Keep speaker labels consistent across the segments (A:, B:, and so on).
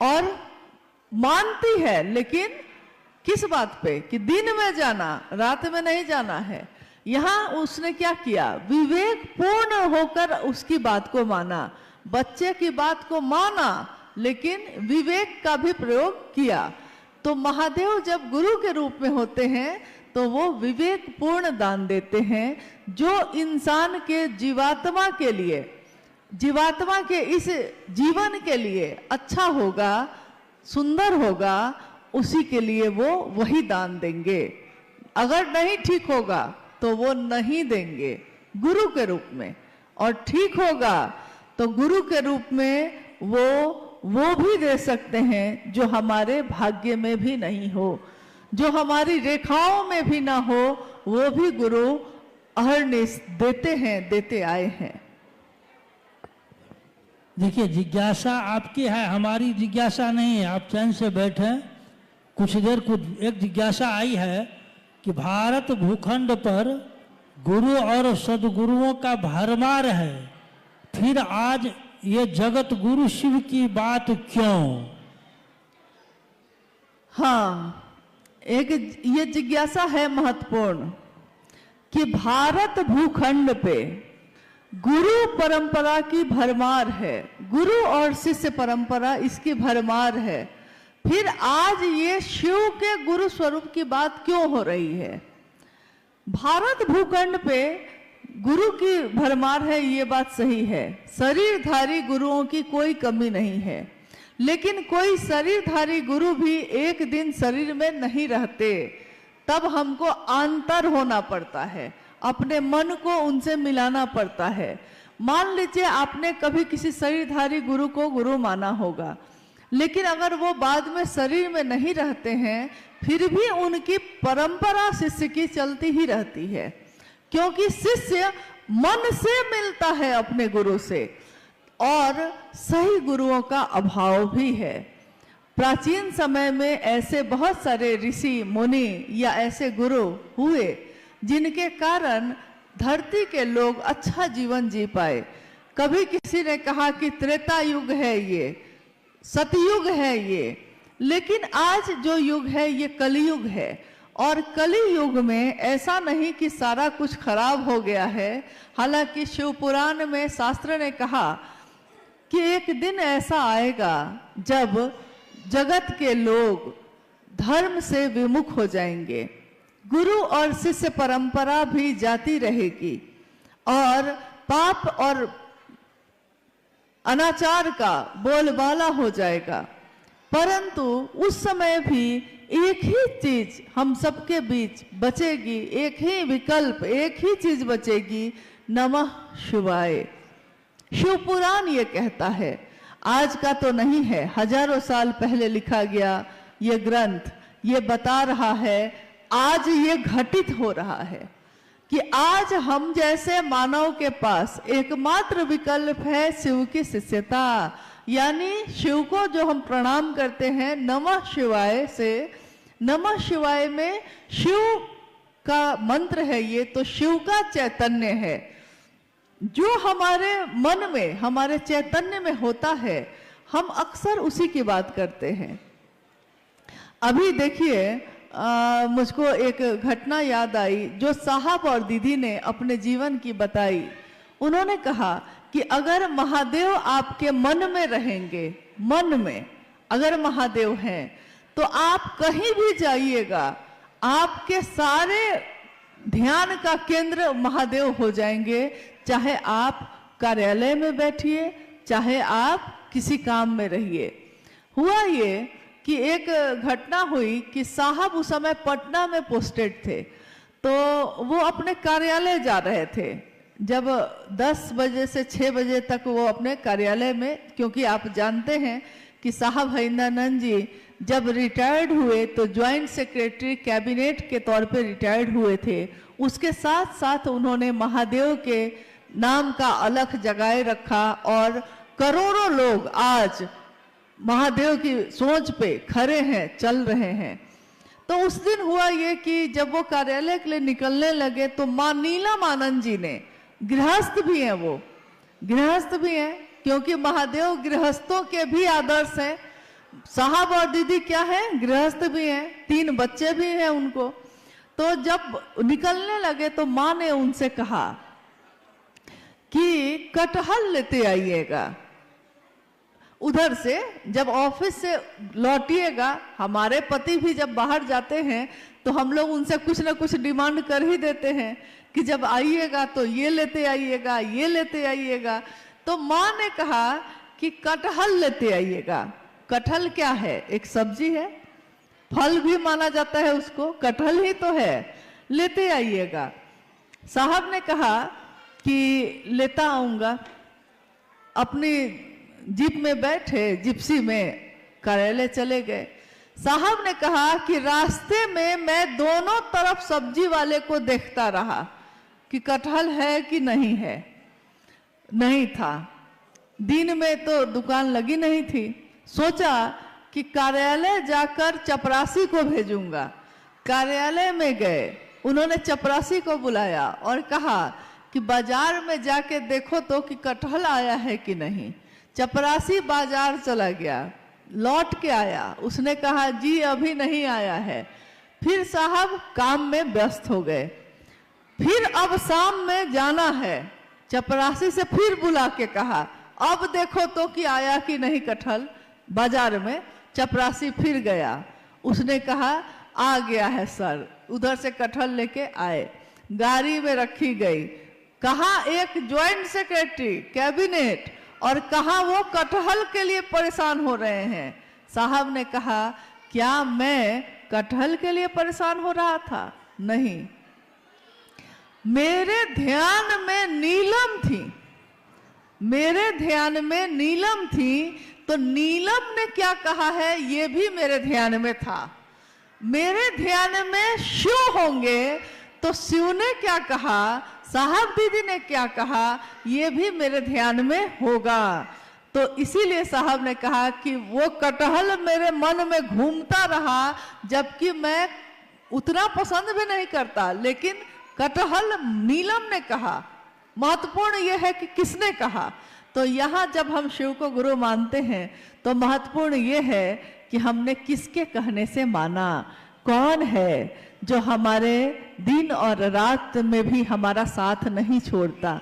A: और मानती है, लेकिन किस बात पे कि दिन में जाना, रात में नहीं जाना है। यहाँ उसने क्या किया, विवेक पूर्ण होकर उसकी बात को माना, बच्चे की बात को माना, लेकिन विवेक का भी प्रयोग किया। तो महादेव जब गुरु के रूप में होते हैं तो वो विवेक पूर्ण दान देते हैं, जो इंसान के जीवात्मा के लिए, जीवात्मा के इस जीवन के लिए अच्छा होगा, सुंदर होगा, उसी के लिए वो वही दान देंगे। अगर नहीं ठीक होगा तो वो नहीं देंगे गुरु के रूप में, और ठीक होगा तो गुरु के रूप में वो भी दे सकते हैं जो हमारे भाग्य में भी नहीं हो, जो हमारी रेखाओं में भी ना हो, वो भी गुरु अहर्निश देते हैं, देते आए हैं।
B: देखिए, जिज्ञासा आपकी है, हमारी जिज्ञासा नहीं है। आप चैन से बैठे, कुछ देर एक जिज्ञासा आई है कि भारत भूखंड पर गुरु और सदगुरुओं का भरमार है, फिर आज ये जगत गुरु शिव की बात क्यों? हाँ,
A: एक ये जिज्ञासा है महत्वपूर्ण कि भारत भूखंड पे गुरु परंपरा की भरमार है, गुरु और शिष्य परंपरा इसकी भरमार है, फिर आज ये शिव के गुरु स्वरूप की बात क्यों हो रही है? भारत भूखंड पे गुरु की भरमार है, ये बात सही है, शरीरधारी गुरुओं की कोई कमी नहीं है, लेकिन कोई शरीरधारी गुरु भी एक दिन शरीर में नहीं रहते, तब हमको अंतर होना पड़ता है, अपने मन को उनसे मिलाना पड़ता है। मान लीजिए आपने कभी किसी शरीरधारी गुरु को गुरु माना होगा, लेकिन अगर वो बाद में शरीर में नहीं रहते हैं, फिर भी उनकी परंपरा शिष्य की चलती ही रहती है, क्योंकि शिष्य मन से मिलता है अपने गुरु से, और सही गुरुओं का अभाव भी है। प्राचीन समय में ऐसे बहुत सारे ऋषि मुनि या ऐसे गुरु हुए जिनके कारण धरती के लोग अच्छा जीवन जी पाए। कभी किसी ने कहा कि त्रेता युग है, ये सतयुग है ये, लेकिन आज जो युग है ये कलयुग है, और कली युग में ऐसा नहीं कि सारा कुछ खराब हो गया है। हालांकि शिव पुराण में शास्त्र ने कहा कि एक दिन ऐसा आएगा जब जगत के लोग धर्म से विमुख हो जाएंगे, गुरु और शिष्य परंपरा भी जाती रहेगी, और पाप और अनाचार का बोलबाला हो जाएगा। परंतु उस समय भी एक ही चीज हम सबके बीच बचेगी, एक ही विकल्प, एक ही चीज बचेगी, नमः शिवाय। शिव पुराण ये कहता है, आज का तो नहीं है, हजारों साल पहले लिखा गया ये ग्रंथ ये बता रहा है, आज ये घटित हो रहा है कि आज हम जैसे मानव के पास एकमात्र विकल्प है शिव की शिष्यता, यानी शिव को जो हम प्रणाम करते हैं नमः शिवाय से। नमः शिवाय में शिव का मंत्र है, ये तो शिव का चैतन्य है जो हमारे मन में, हमारे चैतन्य में होता है, हम अक्सर उसी की बात करते हैं। अभी देखिए, मुझको एक घटना याद आई जो साहब और दीदी ने अपने जीवन की बताई। उन्होंने कहा कि अगर महादेव आपके मन में रहेंगे, मन में अगर महादेव हैं, तो आप कहीं भी जाइएगा, आपके सारे ध्यान का केंद्र महादेव हो जाएंगे, चाहे आप कार्यालय में बैठिए, चाहे आप किसी काम में रहिए। हुआ ये कि एक घटना हुई कि साहब उस समय पटना में पोस्टेड थे, तो वो अपने कार्यालय जा रहे थे। जब 10 बजे से 6 बजे तक वो अपने कार्यालय में, क्योंकि आप जानते हैं कि साहब हरिंदरानंद जी जब रिटायर्ड हुए तो ज्वाइंट सेक्रेटरी कैबिनेट के तौर पे रिटायर्ड हुए थे। उसके साथ साथ उन्होंने महादेव के नाम का अलख जगाए रखा, और करोड़ों लोग आज महादेव की सोच पे खड़े हैं, चल रहे हैं। तो उस दिन हुआ ये कि जब वो कार्यालय के लिए निकलने लगे तो माँ नीलम आनंद जी ने, गृहस्थ भी हैं, वो गृहस्थ भी हैं, क्योंकि महादेव गृहस्थों के भी आदर्श हैं। साहब और दीदी क्या है, गृहस्थ भी हैं, 3 बच्चे भी हैं उनको। तो जब निकलने लगे तो माँ ने उनसे कहा कि कटहल लेते आइएगा। उधर से जब ऑफिस से लौटिएगा, हमारे पति भी जब बाहर जाते हैं तो हम लोग उनसे कुछ ना कुछ डिमांड कर ही देते हैं कि जब आइएगा तो ये लेते आइएगा, ये लेते आइएगा। तो माँ ने कहा कि कटहल लेते आइएगा। कटहल क्या है? एक सब्जी है, फल भी माना जाता है उसको, कटहल ही तो है, लेते आइएगा। साहब ने कहा कि लेता आऊंगा। अपनी जीप में बैठे, जिप्सी में कार्यालय चले गए। साहब ने कहा कि रास्ते में मैं दोनों तरफ सब्जी वाले को देखता रहा कि कटहल है कि नहीं है। नहीं था। दिन में तो दुकान लगी नहीं थी। सोचा कि कार्यालय जाकर चपरासी को भेजूंगा। कार्यालय में गए, उन्होंने चपरासी को बुलाया और कहा कि बाजार में जाके देखो तो कि कटहल आया है कि नहीं। चपरासी बाजार चला गया, लौट के आया, उसने कहा जी अभी नहीं आया है। फिर साहब काम में व्यस्त हो गए। फिर अब शाम में जाना है, चपरासी से फिर बुला के कहा अब देखो तो कि आया कि नहीं कटहल बाजार में। चपरासी फिर गया, उसने कहा आ गया है सर। उधर से कटहल लेके आए, गाड़ी में रखी गई। कहा एक ज्वाइंट सेक्रेटरी कैबिनेट और कहा वो कटहल के लिए परेशान हो रहे हैं। साहब ने कहा क्या मैं कटहल के लिए परेशान हो रहा था? नहीं, मेरे ध्यान में नीलम थी, मेरे ध्यान में नीलम थी। तो नीलम ने क्या कहा है ये भी मेरे ध्यान में था। मेरे ध्यान में शिव होंगे तो शिव ने क्या कहा, साहब दीदी ने क्या कहा, ये भी मेरे ध्यान में होगा। तो इसीलिए साहब ने कहा कि वो कटहल मेरे मन में घूमता रहा, जबकि मैं उतना पसंद भी नहीं करता, लेकिन कटहल नीलम ने कहा। महत्वपूर्ण यह है कि किसने कहा। तो यहाँ जब हम शिव को गुरु मानते हैं तो महत्वपूर्ण यह है कि हमने किसके कहने से माना, कौन है जो हमारे दिन और रात में भी हमारा साथ नहीं छोड़ता,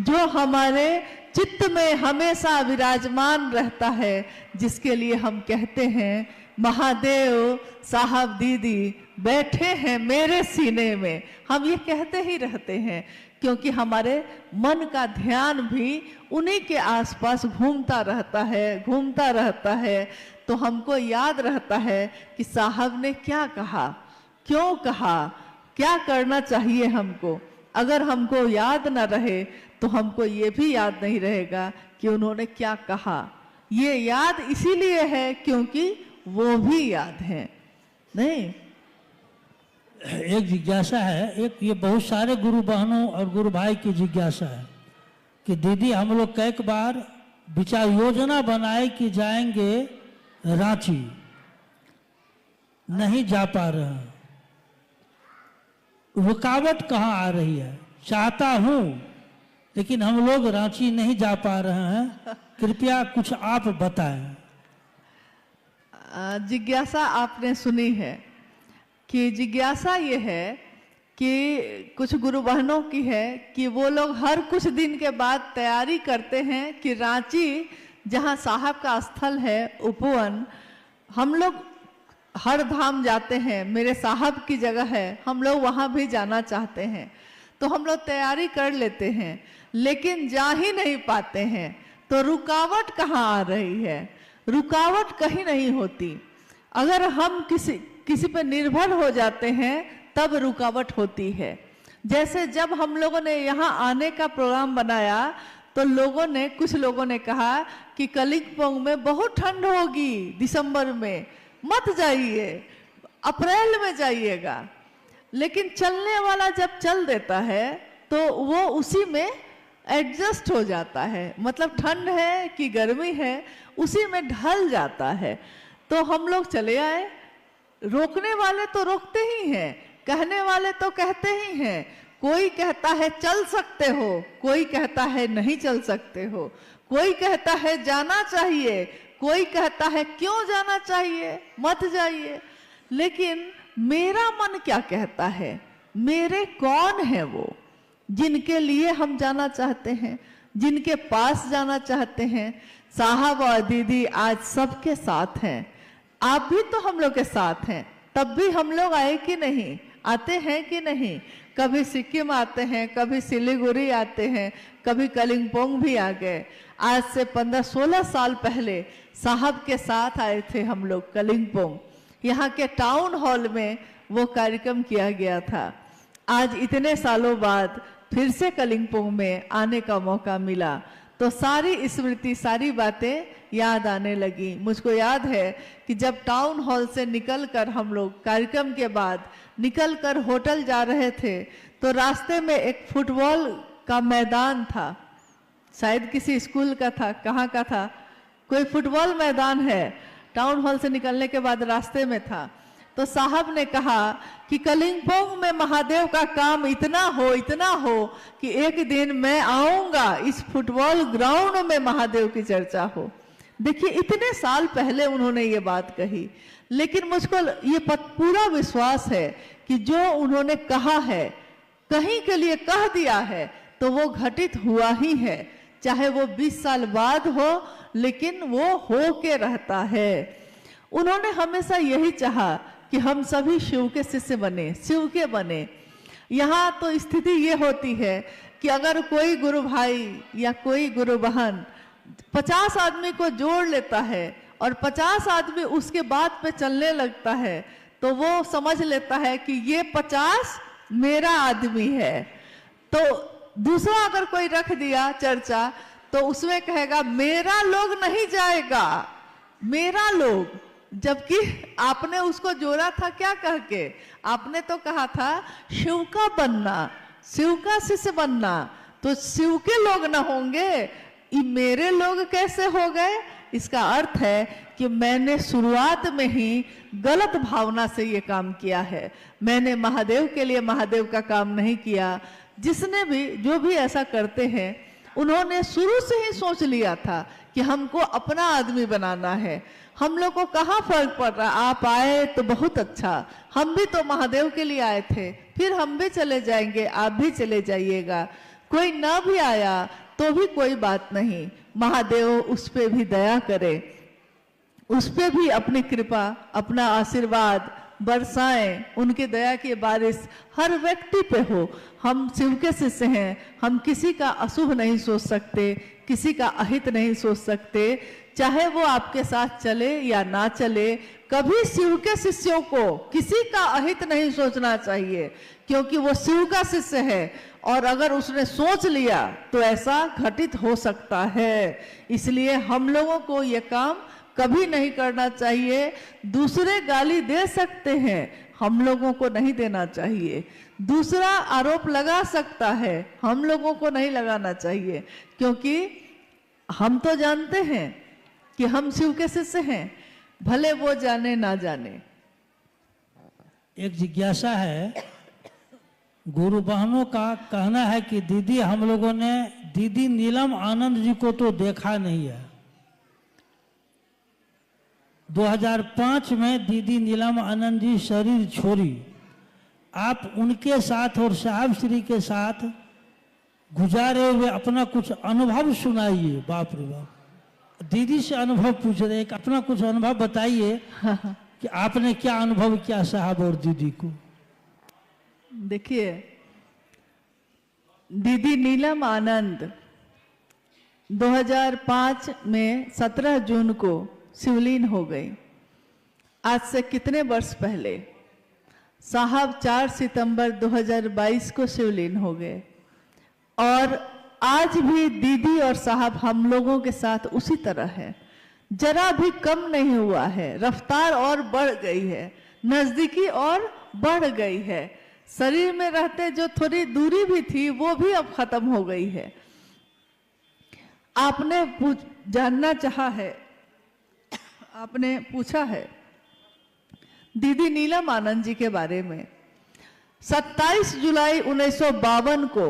A: जो हमारे चित्त में हमेशा विराजमान रहता है, जिसके लिए हम कहते हैं महादेव साहब दीदी बैठे हैं मेरे सीने में। हम ये कहते ही रहते हैं क्योंकि हमारे मन का ध्यान भी उन्हीं के आसपास घूमता रहता है, घूमता रहता है। तो हमको याद रहता है कि साहब ने क्या कहा, क्यों कहा, क्या करना चाहिए हमको। अगर हमको याद ना रहे तो हमको ये भी याद नहीं रहेगा कि उन्होंने क्या कहा। ये याद इसीलिए है क्योंकि वो भी याद है। नहीं,
B: एक जिज्ञासा है, एक ये बहुत सारे गुरु बहनों और गुरु भाई की जिज्ञासा है कि दीदी हम लोग कई बार विचार योजना बनाए कि जाएंगे रांची, नहीं जा पा रहे हैं, रुकावट कहाँ आ रही है? चाहता हूं लेकिन हम लोग रांची नहीं जा पा रहे हैं, कृपया कुछ आप बताएं।
A: जिज्ञासा आपने सुनी है कि जिज्ञासा ये है कि कुछ गुरु बहनों की है कि वो लोग हर कुछ दिन के बाद तैयारी करते हैं कि रांची जहाँ साहब का स्थल है उपवन, हम लोग हर धाम जाते हैं, मेरे साहब की जगह है, हम लोग वहाँ भी जाना चाहते हैं। तो हम लोग तैयारी कर लेते हैं लेकिन जा ही नहीं पाते हैं। तो रुकावट कहाँ आ रही है? रुकावट कहीं नहीं होती। अगर हम किसी पे निर्भर हो जाते हैं तब रुकावट होती है। जैसे जब हम लोगों ने यहाँ आने का प्रोग्राम बनाया तो कुछ लोगों ने कहा कि कलिम्पोंग में बहुत ठंड होगी, दिसंबर में मत जाइए, अप्रैल में जाइएगा। लेकिन चलने वाला जब चल देता है तो वो उसी में एडजस्ट हो जाता है, मतलब ठंड है कि गर्मी है उसी में ढल जाता है। तो हम लोग चले आए। रोकने वाले तो रोकते ही हैं, कहने वाले तो कहते ही हैं। कोई कहता है चल सकते हो, कोई कहता है नहीं चल सकते हो, कोई कहता है जाना चाहिए, कोई कहता है क्यों जाना चाहिए, मत जाइए, लेकिन मेरा मन क्या कहता है, मेरे कौन है वो जिनके लिए हम जाना चाहते हैं, जिनके पास जाना चाहते हैं। साहब और दीदी आज सबके साथ हैं, आप भी तो हम लोग के साथ हैं, तब भी हम लोग आए कि नहीं, आते हैं कि नहीं, कभी सिक्किम आते हैं, कभी सिलीगुड़ी आते हैं, कभी कलिम्पोंग भी आ गए। आज से 15-16 साल पहले साहब के साथ आए थे हम लोग कलिम्पोंग, यहाँ के टाउन हॉल में वो कार्यक्रम किया गया था। आज इतने सालों बाद फिर से कलिम्पोंग में आने का मौका मिला तो सारी स्मृति, सारी बातें याद आने लगी। मुझको याद है कि जब टाउन हॉल से निकलकर हम लोग कार्यक्रम के बाद निकलकर होटल जा रहे थे तो रास्ते में एक फुटबॉल का मैदान था, शायद किसी स्कूल का था, कहाँ का था, कोई फुटबॉल मैदान है, टाउन हॉल से निकलने के बाद रास्ते में था। तो साहब ने कहा कि कलिम्पोंग में महादेव का काम इतना हो कि एक दिन मैं आऊंगा इस फुटबॉल ग्राउंड में महादेव की चर्चा हो। देखिए इतने साल पहले उन्होंने ये बात कही, लेकिन मुझको ये पूरा विश्वास है कि जो उन्होंने कहा है, कहीं के लिए कह दिया है तो वो घटित हुआ ही है, चाहे वो 20 साल बाद हो, लेकिन वो हो के रहता है। उन्होंने हमेशा यही चाहा कि हम सभी शिव के शिष्य बने, शिव के बने। यहाँ तो स्थिति ये होती है कि अगर कोई गुरु भाई या कोई गुरु बहन 50 आदमी को जोड़ लेता है और 50 आदमी उसके बात पे चलने लगता है तो वो समझ लेता है कि ये 50 मेरा आदमी है। तो दूसरा अगर कोई रख दिया चर्चा तो उसमें कहेगा मेरा लोग नहीं जाएगा, मेरा लोग, जबकि आपने उसको जोड़ा था क्या कह के, आपने तो कहा था शिव का बनना, शिव का शिष्य बनना, तो शिव के लोग ना होंगे, ये मेरे लोग कैसे हो गए? इसका अर्थ है कि मैंने शुरुआत में ही गलत भावना से ये काम किया है, मैंने महादेव के लिए महादेव का काम नहीं किया। जिसने भी, जो भी ऐसा करते हैं, उन्होंने शुरू से ही सोच लिया था कि हमको अपना आदमी बनाना है। हम लोग को कहाँ फर्क पड़ रहा, आप आए तो बहुत अच्छा, हम भी तो महादेव के लिए आए थे, फिर हम भी चले जाएंगे, आप भी चले जाइएगा। कोई ना भी आया तो भी कोई बात नहीं, महादेव उस पे भी दया करे, उस पे भी अपनी कृपा, अपना आशीर्वाद बरसाएं, उनकी दया की बारिश हर व्यक्ति पे हो। हम शिव के शिष्य हैं, हम किसी का अशुभ नहीं सोच सकते, किसी का अहित नहीं सोच सकते, चाहे वो आपके साथ चले या ना चले। कभी शिव के शिष्यों को किसी का अहित नहीं सोचना चाहिए, क्योंकि वो शिव का शिष्य है और अगर उसने सोच लिया तो ऐसा घटित हो सकता है। इसलिए हम लोगों को ये काम कभी नहीं करना चाहिए। दूसरे गाली दे सकते हैं, हम लोगों को नहीं देना चाहिए। दूसरा आरोप लगा सकता है, हम लोगों को नहीं लगाना चाहिए, क्योंकि हम तो जानते हैं कि हम शिव के शिष्य हैं, भले वो जाने ना जाने।
B: एक जिज्ञासा है, गुरु बहनों का कहना है कि दीदी, हम लोगों ने दीदी नीलम आनंद जी को तो देखा नहीं है। 2005 में दीदी नीलम आनंद जी शरीर छोड़ी, आप उनके साथ और साहब श्री के साथ गुजारे हुए अपना कुछ अनुभव सुनाइए। बाप रे बाप, दीदी से अनुभव पूछ रहे, एक अपना कुछ अनुभव बताइए कि आपने क्या अनुभव किया साहब और दीदी को।
A: देखिए, दीदी नीलम आनंद 2005 में 17 जून को शिवलीन हो गई। आज से कितने वर्ष पहले? साहब 4 सितंबर 2022 को शिवलीन हो गए और आज भी दीदी और साहब हम लोगों के साथ उसी तरह है, जरा भी कम नहीं हुआ है, रफ्तार और बढ़ गई है, नजदीकी और बढ़ गई है। शरीर में रहते जो थोड़ी दूरी भी थी वो भी अब खत्म हो गई है। आपने जानना चाहा है, आपने पूछा है दीदी नीलम आनंद जी के बारे में। 27 जुलाई 1952 को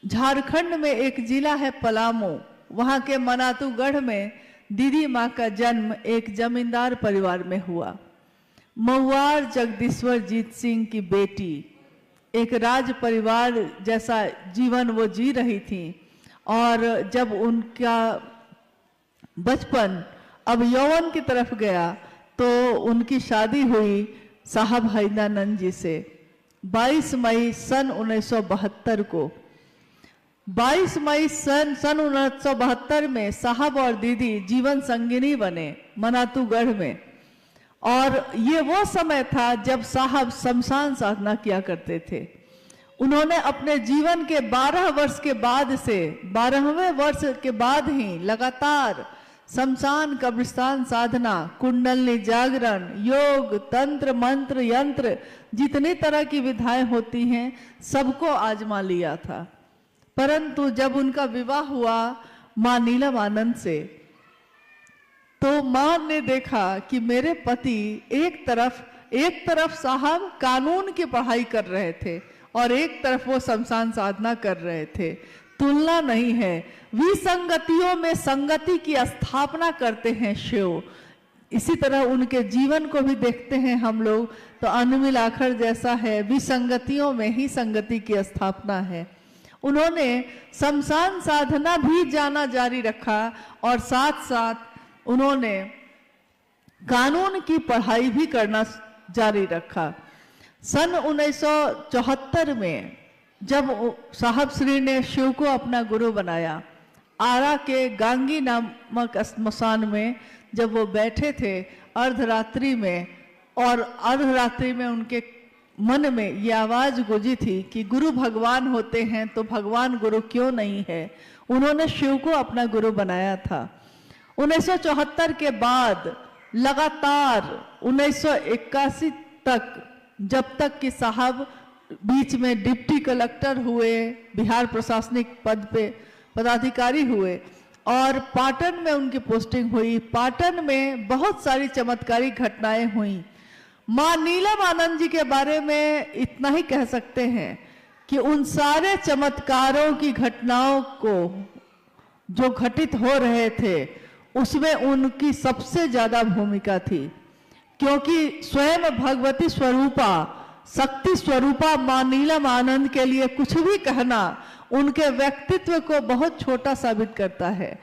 A: झारखंड में एक जिला है पलामू, वहां के मनातूगढ़ में दीदी माँ का जन्म एक जमींदार परिवार में हुआ। महुआर जगदीश्वर जीत सिंह की बेटी एक राज परिवार जैसा जीवन वो जी रही थी, और जब उनका बचपन अब यौवन की तरफ गया तो उनकी शादी हुई साहब हैदरानंद जी से 22 मई सन 1972 को। 22 मई सन 1972 में साहब और दीदी जीवन संगिनी बने मनातूगढ़ में। और ये वो समय था जब साहब शमशान साधना किया करते थे। उन्होंने अपने जीवन के 12 वर्ष के बाद से 12वें वर्ष के बाद ही लगातार शमशान कब्रिस्तान साधना, कुंडलनी जागरण, योग, तंत्र, मंत्र, यंत्र, जितनी तरह की विधाएं होती हैं सबको आजमा लिया था। परंतु जब उनका विवाह हुआ मां नीलम आनंद से, तो मां ने देखा कि मेरे पति एक तरफ साहब कानून की पढ़ाई कर रहे थे और एक तरफ वो शमशान साधना कर रहे थे। तुलना नहीं है, विसंगतियों में संगति की स्थापना करते हैं शिव। इसी तरह उनके जीवन को भी देखते हैं हम लोग तो अनमिल आखर जैसा है, विसंगतियों में ही संगति की स्थापना है। उन्होंने शमशान साधना भी जाना जारी रखा और साथ साथ उन्होंने कानून की पढ़ाई भी करना जारी रखा। सन 1974 में जब साहब श्री ने शिव को अपना गुरु बनाया, आरा के गांगी नामक स्मशान में जब वो बैठे थे अर्धरात्रि में, और अर्धरात्रि में उनके मन में ये आवाज गूंजी थी कि गुरु भगवान होते हैं तो भगवान गुरु क्यों नहीं है। उन्होंने शिव को अपना गुरु बनाया था। 1974 के बाद लगातार 1981 तक, जब तक कि साहब बीच में डिप्टी कलेक्टर हुए, बिहार प्रशासनिक पद पे पदाधिकारी हुए और पाटन में उनकी पोस्टिंग हुई। पाटन में बहुत सारी चमत्कारी घटनाएं हुई। मां नीलम आनंद जी के बारे में इतना ही कह सकते हैं कि उन सारे चमत्कारों की घटनाओं को जो घटित हो रहे थे उसमें उनकी सबसे ज्यादा भूमिका थी, क्योंकि स्वयं भगवती स्वरूपा, शक्ति स्वरूपा मां नीलम आनंद के लिए कुछ भी कहना उनके व्यक्तित्व को बहुत छोटा साबित करता है।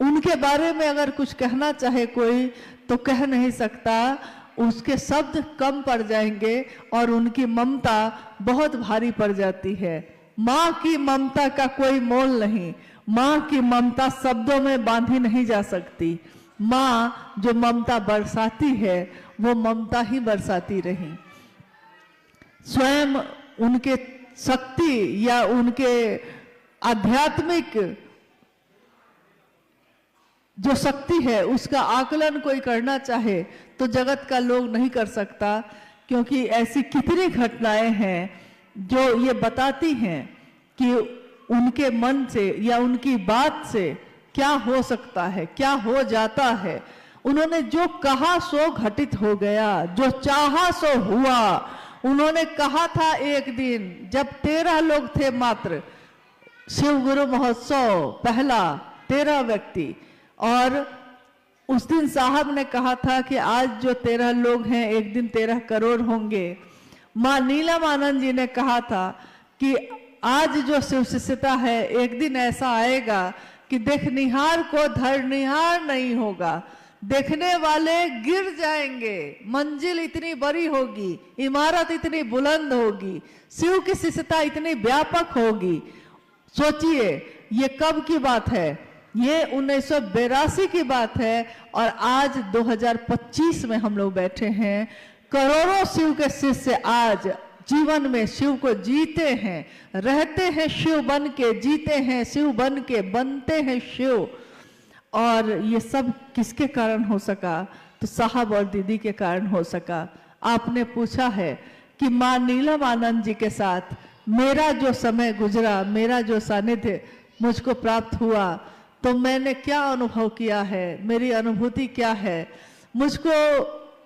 A: उनके बारे में अगर कुछ कहना चाहे कोई तो कह नहीं सकता, उसके शब्द कम पड़ जाएंगे और उनकी ममता बहुत भारी पड़ जाती है। माँ की ममता का कोई मोल नहीं, माँ की ममता शब्दों में बांधी नहीं जा सकती। माँ जो ममता बरसाती है वो ममता ही बरसाती रही। स्वयं उनके शक्ति या उनके आध्यात्मिक जो शक्ति है उसका आकलन कोई करना चाहे तो जगत का लोग नहीं कर सकता, क्योंकि ऐसी कितनी घटनाएं हैं जो ये बताती हैं कि उनके मन से या उनकी बात से क्या हो सकता है, क्या हो जाता है। उन्होंने जो कहा सो घटित हो गया, जो चाहा सो हुआ। उन्होंने कहा था एक दिन जब 13 लोग थे मात्र, शिव गुरु महोत्सव पहला 13 व्यक्ति, और उस दिन साहब ने कहा था कि आज जो 13 लोग हैं एक दिन 13 करोड़ होंगे। मां नीलम आनंद जी ने कहा था कि आज जो शिव शिष्यता है एक दिन ऐसा आएगा कि देखनिहार को धरनिहार नहीं होगा, देखने वाले गिर जाएंगे, मंजिल इतनी बड़ी होगी, इमारत इतनी बुलंद होगी, शिव की शिष्यता इतनी व्यापक होगी। सोचिए ये कब की बात है, ये 1982 की बात है और आज 2025 में हम लोग बैठे हैं। करोड़ों शिव के शिष्य आज जीवन में शिव को जीते हैं, रहते हैं शिव बन के, जीते हैं शिव बन के, बनते हैं शिव। और ये सब किसके कारण हो सका? तो साहब और दीदी के कारण हो सका। आपने पूछा है कि मां नीलम आनंद जी के साथ मेरा जो समय गुजरा, मेरा जो सानिध्य मुझको प्राप्त हुआ, तो मैंने क्या अनुभव किया है, मेरी अनुभूति क्या है। मुझको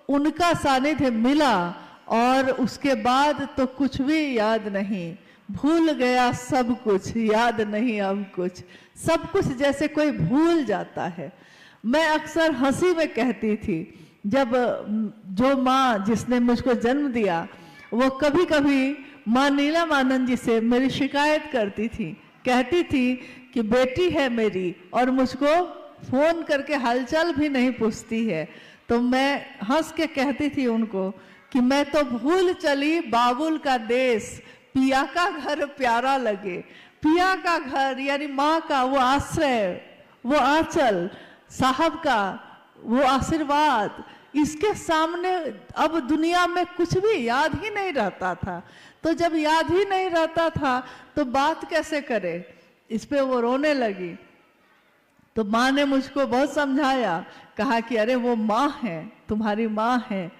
A: उनका सानिध्य मिला और उसके बाद तो कुछ भी याद नहीं, भूल गया सब कुछ, याद नहीं अब कुछ, सब कुछ जैसे कोई भूल जाता है। मैं अक्सर हंसी में कहती थी, जब जो माँ जिसने मुझको जन्म दिया वो कभी कभी माँ नीलम जी से मेरी शिकायत करती थी, कहती थी कि बेटी है मेरी और मुझको फोन करके हालचाल भी नहीं पूछती है। तो मैं हंस के कहती थी उनको कि मैं तो भूल चली बाबुल का देश, पिया का घर प्यारा लगे। पिया का घर यानी माँ का वो आश्रय, वो आंचल, साहब का वो आशीर्वाद, इसके सामने अब दुनिया में कुछ भी याद ही नहीं रहता था। तो जब याद ही नहीं रहता था तो बात कैसे करे, इस पे वो रोने लगी। तो माँ ने मुझको बहुत समझाया, कहा कि अरे वो माँ है, तुम्हारी माँ है।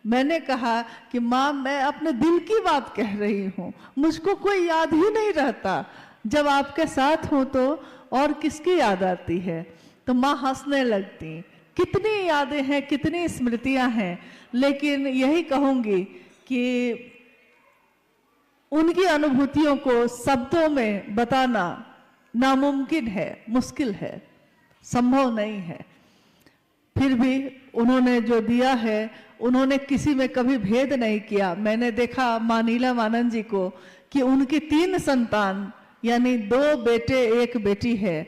A: मैंने कहा कि माँ मैं अपने दिल की बात कह रही हूँ, मुझको कोई याद ही नहीं रहता, जब आपके साथ हो तो और किसकी याद आती है। तो माँ हंसने लगती। कितनी यादें हैं, कितनी स्मृतियां हैं, लेकिन यही कहूंगी कि उनकी अनुभूतियों को शब्दों में बताना नामुमकिन है, मुश्किल है, संभव नहीं है। फिर भी उन्होंने जो दिया है, उन्होंने किसी में कभी भेद नहीं किया। मैंने देखा माँ नीलम जी को कि उनकी 3 संतान यानी 2 बेटे 1 बेटी है,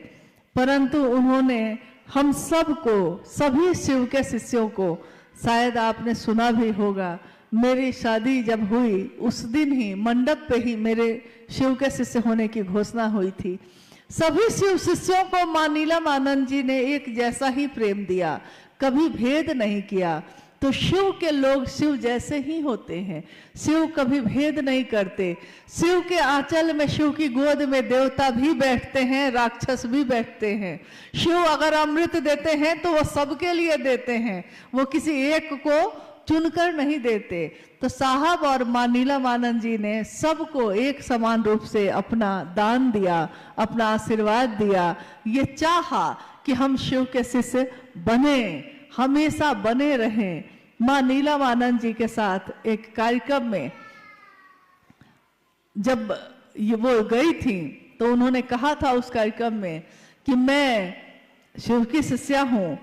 A: परंतु उन्होंने हम सबको, सभी शिव के शिष्यों को, शायद आपने सुना भी होगा, मेरी शादी जब हुई उस दिन ही मंडप पे ही मेरे शिव के शिष्य होने की घोषणा हुई थी। सभी शिव शिष्यों को माँ नीलम जी ने एक जैसा ही प्रेम दिया, कभी भेद नहीं किया। तो शिव के लोग शिव जैसे ही होते हैं, शिव कभी भेद नहीं करते। शिव के आंचल में, शिव की गोद में देवता भी बैठते हैं, राक्षस भी बैठते हैं। शिव अगर अमृत देते हैं तो वो सबके लिए देते हैं, वो किसी एक को चुनकर नहीं देते। तो साहब और माँ नीलम जी ने सबको एक समान रूप से अपना दान दिया, अपना आशीर्वाद दिया। ये चाहा कि हम शिव के शिष्य बने, हमेशा बने रहें। माँ नीलम जी के साथ एक कार्यक्रम में जब ये वो गई थी तो उन्होंने कहा था उस कार्यक्रम में कि मैं शिव की शिष्या हूँ,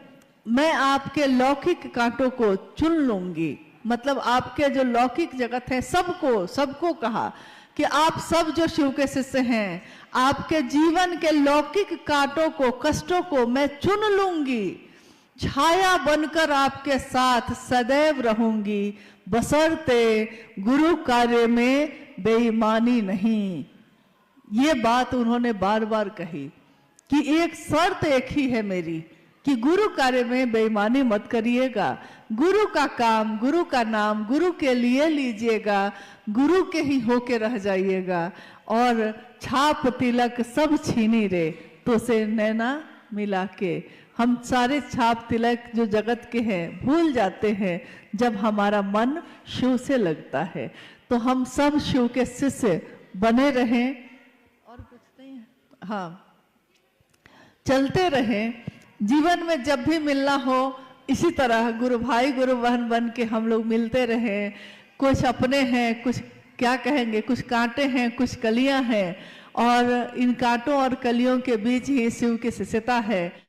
A: मैं आपके लौकिक कांटों को चुन लूंगी। मतलब आपके जो लौकिक जगत है सबको कहा कि आप सब जो शिव के शिष्य हैं, आपके जीवन के लौकिक कांटों को, कष्टों को मैं चुन लूंगी, छाया बनकर आपके साथ सदैव रहूंगी, बशर्ते गुरु कार्य में बेईमानी नहीं। ये बात उन्होंने बार बार कही कि एक शर्त एक ही है मेरी कि गुरु कार्य में बेईमानी मत करिएगा, गुरु का काम, गुरु का नाम गुरु के लिए लीजिएगा, गुरु के ही होके रह जाइएगा। और छाप तिलक सब छीनी रे तो से नैना मिला के, हम सारे छाप तिलक जो जगत के हैं भूल जाते हैं जब हमारा मन शिव से लगता है। तो हम सब शिव के शिष्य बने रहें और कुछ नहीं है, हाँ, चलते रहें। जीवन में जब भी मिलना हो इसी तरह गुरु भाई गुरु बहन बन के हम लोग मिलते रहें। कुछ अपने हैं, कुछ क्या कहेंगे, कुछ कांटे हैं, कुछ कलियां हैं, और इन कांटों और कलियों के बीच ही शिव की शिष्यता है।